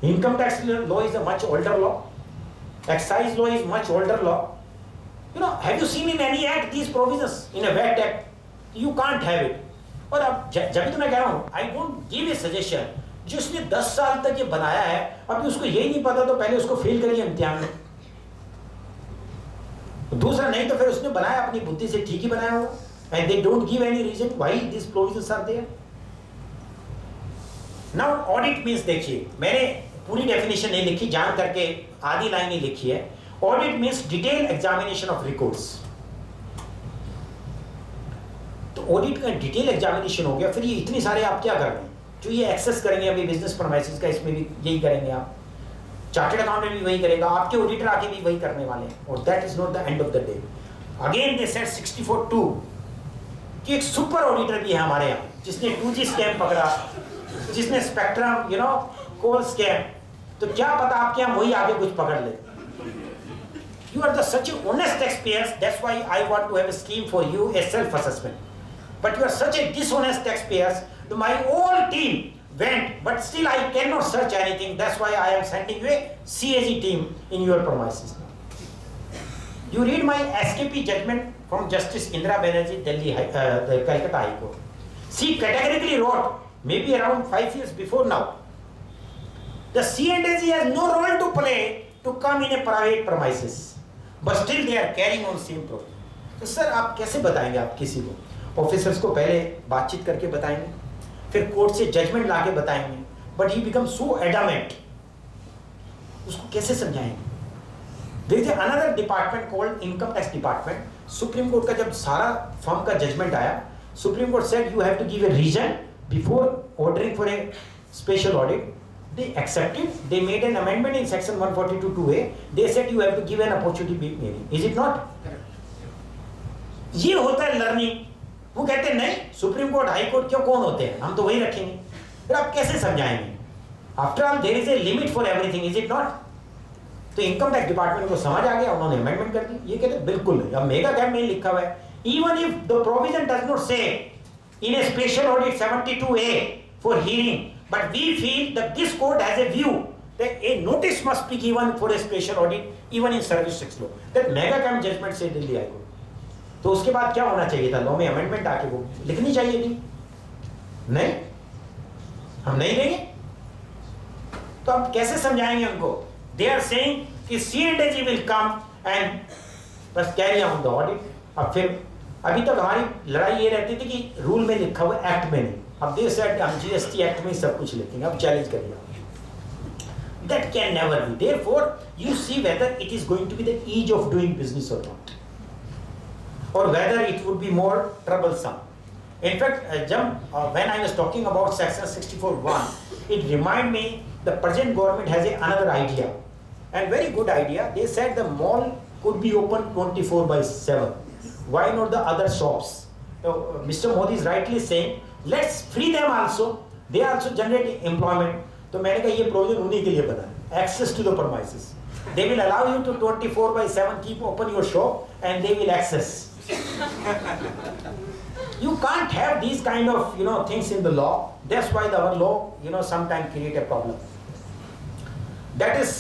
Income tax law is a much older law. Excise law is much older law. Have you seen in any act these provisions? In a VAT act, you can't have it. और अब जब तो मैं कह रहा हूँ, I don't give a suggestion. जिसने 10 साल तक ये बनाया है, अभी उसको यही नहीं पता तो पहले उसको फेल करिए इम्तिहान में. दूसरा नहीं तो फिर उसने बनाया अपनी बुद्धि से, ठीक ही बनाया होगा. And they don't give any reason why these provisions are there. Now audit means, देखिए मैंने पूरी डेफिनेशन नहीं लिखी, जान करके आधी लाइन ही लिखी है. Audit means detailed examination of records. तो ऑडिट का डिटेल एग्जामिनेशन हो गया, फिर ये इतने सारे आप क्या कर रहे हैं जो ये एक्सेस करेंगे अभी बिजनेस प्रीमाइसेस का, इसमें भी यही करेंगे आप, चार्टर्ड अकाउंटेंट भी वही करेगा, आपके ऑडिटर आके भी वही करने वाले हैं. और that is not the end of the day. Again they said 64(2) कि एक सुपर ऑडिटर भी है हमारे यहाँ, जिसने 2G स्कैम पकड़ा, जिसने स्पेक्ट्रम कोल स्कैम, तो क्या पता आपके यहाँ वही आगे कुछ पकड़ ले. You are such honest taxpayers. That's why I want to have a scheme for you, a self-assessment. But you are such a dishonest taxpayers. My whole team went, but still I cannot search anything. That's why I am sending you a CAG team in your premises. You read my SKP judgment from Justice Indira Banerjee, Delhi, the Calcutta High Court. She categorically wrote, maybe around 5 years before now, the CAG has no role to play to come in a private premises. But still they are carrying on same problem. तो sir आप कैसे बताएंगे? आप किसी को officers को पहले बातचीत करके बताएंगे, फिर कोर्ट से जजमेंट लाके बताएंगे, but he become so adamant, उसको कैसे समझाएंगे? There is another department called income tax department. Supreme court का जब सारा फर्म का जजमेंट आया, supreme court said you have to give a reason before ordering for a special audit. They accepted. They made an amendment in section 142(2)(a). They said you have to give an opportunity maybe. Is it not? ये होता है learning. वो कहते हैं नहीं, supreme court high court क्यों, कौन होते हैं, हम तो वही रखेंगे. फिर आप कैसे समझाएंगे? After all there is a limit for everything, is it not? तो इनकम टैक्स डिपार्टमेंट को समझ आ गया, उन्होंने अमेंडमेंट कर दी. ये कहते हैं बिल्कुल नहीं. अब मेगा कैप में लिखा हुआ है, even if the provision does not say in a special audit 72(a) for hearing, but we feel that this court has a view that a notice must be given for a special audit even in service tax law. That mega camp judgment से Delhi high court. तो उसके बाद क्या होना चाहिए था? Law में amendment आके वो लिखनी चाहिए थी. नहीं, हम नहीं देंगे. तो हम कैसे समझाएंगे उनको? They are saying कि CAG will come and बस carry on the audit. अब फिर अभी तक हमारी लड़ाई ये रहती थी कि रूल में लिखा हुआ, एक्ट में नहीं. अब दे सेड हम GST एक्ट में सब कुछ लिखेंगे, अब चैलेंज करिए। That can never be. Therefore, you see whether it is going to be the ease of doing business or not, or whether it would be more troublesome. In fact, when I was talking about Section 64(1), it reminded me the present government has another idea, and very good idea. They said the mall could be open 24/7. Why not the other shops? Mr. Modi is rightly saying, let's free them also. They also generate employment. तो मैंने कहा ये provision उन्हीं के लिए बना है, access to the premises. They will allow you to 24/7 keep open your shop and they will access. You can't have these kind of things in the law. That's why our law sometimes create a problem. That is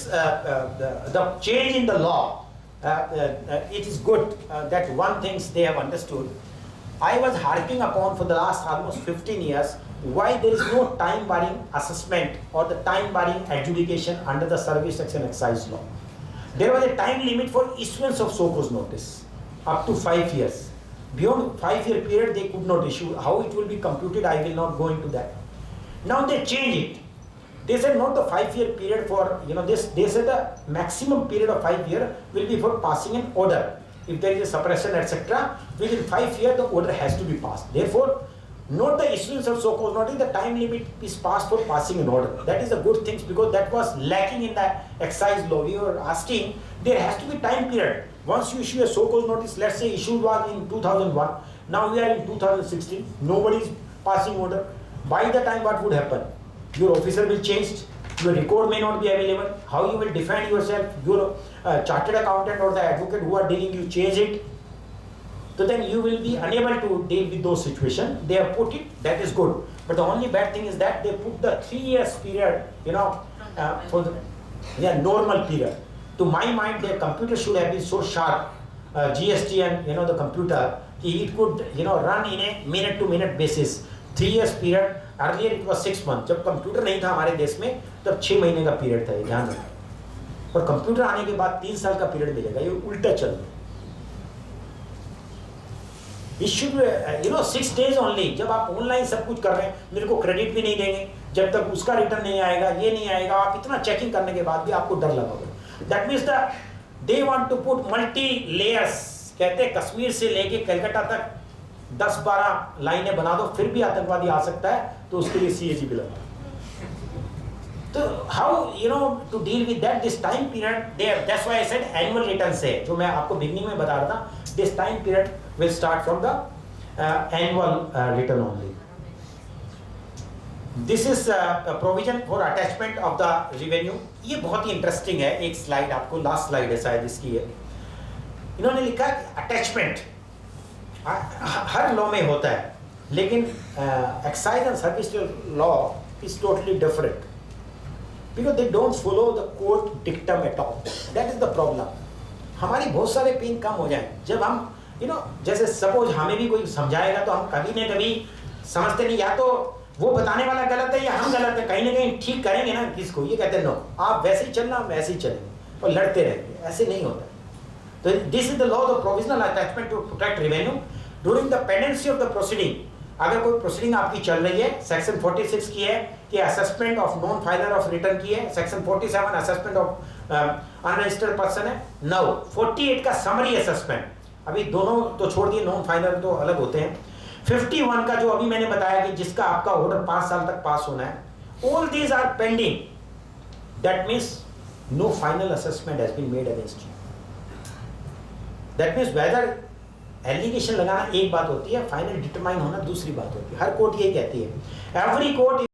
the change in the law. It is good that one things they have understood. I was harping upon for the last almost 15 years why there is no time barring assessment or the time barring adjudication under the service section excise law. There was a time limit for issuance of so cause notice up to 5 years. Beyond 5-year period they could not issue. How it will be computed, I will not go into that. Now they change it. They said not the 5-year period for this. They said the maximum period of 5 years will be for passing an order. If there is a suppression etc., within 5 years the order has to be passed. Therefore, not the issuance of so cause notice, the time limit is passed for passing an order. That is a good thing because that was lacking in the excise law. We were asking there has to be time period. Once you issue a so cause notice, let's say issued was in 2001, now we are in 2016, nobody is passing order. By the time what would happen? Your officer will change, your record may not be available. How you will defend yourself? Your chartered accountant or the advocate who are dealing, you change it. So then you will be unable to deal with those situations. They have put it, that is good. But the only bad thing is that they put the 3 years period, for the normal period. To my mind, their computer should have been so sharp, GST and the computer, it could run in a minute to minute basis. 3 years period. Earlier it was 6 months. जब computer नहीं था हमारे देश में तब 6 महीने का period था, ये ध्यान रखना. और कंप्यूटर आने के बाद 3 साल का पीरियड मिलेगा. ये उल्टा चल रहा है. It should 6 days only. जब आप ऑनलाइन सब कुछ कर रहे हैं, मेरे को क्रेडिट भी नहीं देंगे जब तक उसका रिटर्न नहीं आएगा, ये नहीं आएगा. आप इतना चेकिंग करने के बाद भी आपको डर लगा होगा. That means they want to put multi layers. कहते हैं कश्मीर से लेके कलकत्ता तक 10-12 लाइनें बना दो, फिर भी आतंकवादी आ सकता है, तो उसके लिए CAG भी लगा. तो how to deal with that, this time period there. That's why I said annual return से, जो मैं आपको beginning में बता रहा था, this time period will start from the annual return only. This is a provision for attachment of the revenue. ये बहुत ही इंटरेस्टिंग है. एक स्लाइड आपको, लास्ट स्लाइड है शायद इसकी है. इन्होंने लिखा अटैचमेंट हर लॉ में होता है, लेकिन excise and service law is totally different because they don't follow the court dictum at all. That is the problem. हमारी बहुत सारे पेन कम हो जाए जब हम जैसे सपोज हमें भी कोई समझाएगा तो हम कभी न कभी समझते नहीं, या तो वो बताने वाला गलत है या हम गलत है, कहीं ना कहीं ठीक करेंगे ना किसको. ये कहते हैं नो, आप वैसे ही चलना, वैसे ही चलेंगे, और लड़ते रहेंगे. ऐसे नहीं होता. तो this is the law of provisional attachment to protect revenue during the pendency of the proceeding. अगर कोई प्रोसीडिंग आपकी चल रही है, सेक्शन 46 की है कि assessment of non filer of return की है, section 47 assessment of unregistered person है. नाउ 48 का समरी असेसमेंट, अभी दोनों तो छोड़ दिए, नॉन फाइलर तो अलग होते हैं. 51 का जो अभी मैंने बताया कि जिसका आपका ऑर्डर 5 साल तक पास होना है, all these are pending. That means no final assessment has been made against you. That means whether allegation लगाना एक बात होती है, फाइनल डिटरमाइन होना दूसरी बात होती है. हर कोर्ट यही कहती है. Every court